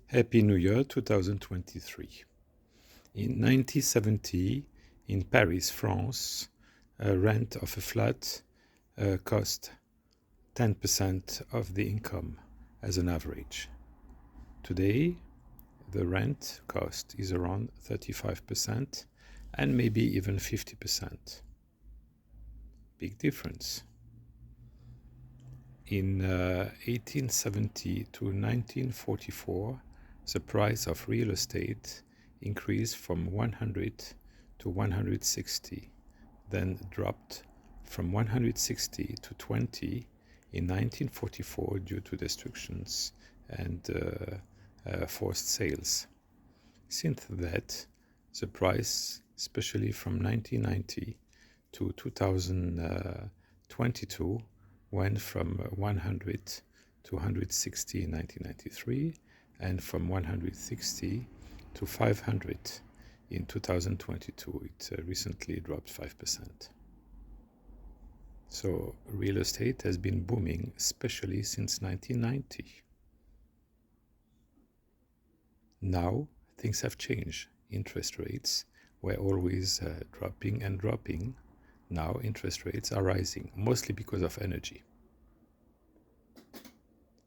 Happy New Year 2023. In 1970, in Paris, France, a rent of a flat cost 10% of the income as an average. Today, the rent cost is around 35% and maybe even 50%. Big difference. In 1870 to 1944, the price of real estate increased from 100 to 160, then dropped from 160 to 20 in 1944 due to destructions and forced sales. Since that, the price, especially from 1990 to 2022, went from 100 to 160 in 1993 and from 160 to 500 in 2022. It recently dropped 5%. So real estate has been booming, especially since 1990. Now things have changed. Interest rates were always dropping and dropping. Now interest rates are rising, mostly because of energy.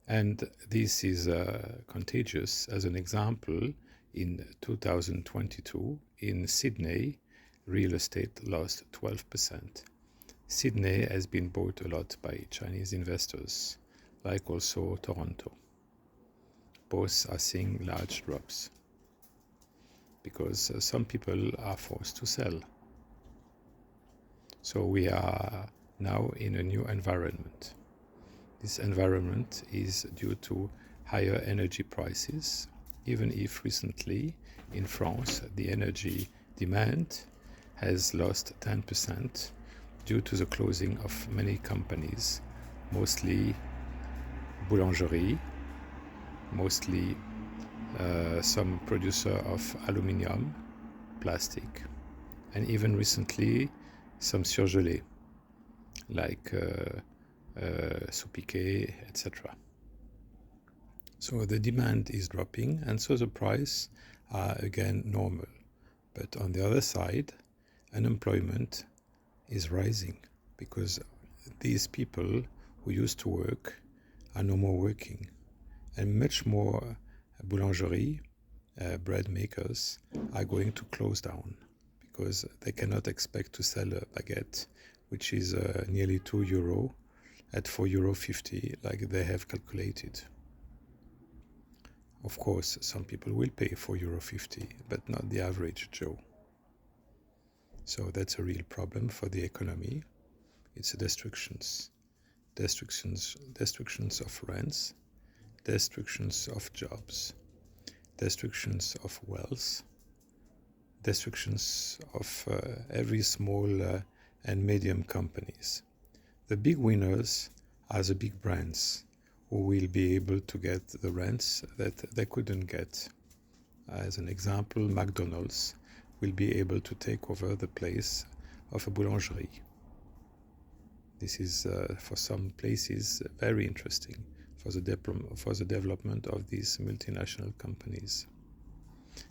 And this is contagious. As an example, in 2022, in Sydney, real estate lost 12%. Sydney has been bought a lot by Chinese investors, like also Toronto. Both are seeing large drops because some people are forced to sell. So we are now in a new environment. This environment is due to higher energy prices, even if recently in France the energy demand has lost 10% due to the closing of many companies, mostly boulangerie, mostly some producer of aluminium, plastic, and even recently some surgelés like Soupiquet, etc. So the demand is dropping, and so the price are again normal. But on the other side, unemployment is rising because these people who used to work are no more working, and much more boulangerie, bread makers, are going to close down because they cannot expect to sell a baguette, which is nearly €2, at €4.50, like they have calculated. Of course, some people will pay €4.50, but not the average Joe. So that's a real problem for the economy. It's destructions of rents, destructions of jobs, destructions of wealth, destructions of every small and medium companies. The big winners are the big brands who will be able to get the rents that they couldn't get. As an example, McDonald's will be able to take over the place of a boulangerie. This is, for some places, very interesting for the development of these multinational companies.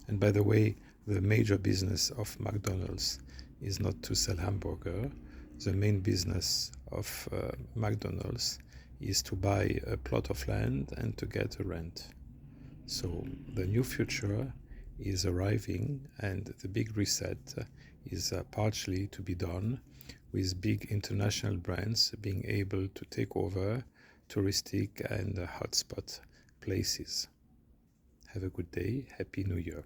And by the way, the major business of McDonald's is not to sell hamburger. The main business of McDonald's is to buy a plot of land and to get a rent. So the new future is arriving, and the big reset is partially to be done with big international brands being able to take over touristic and hotspot places. Have a good day. Happy New Year.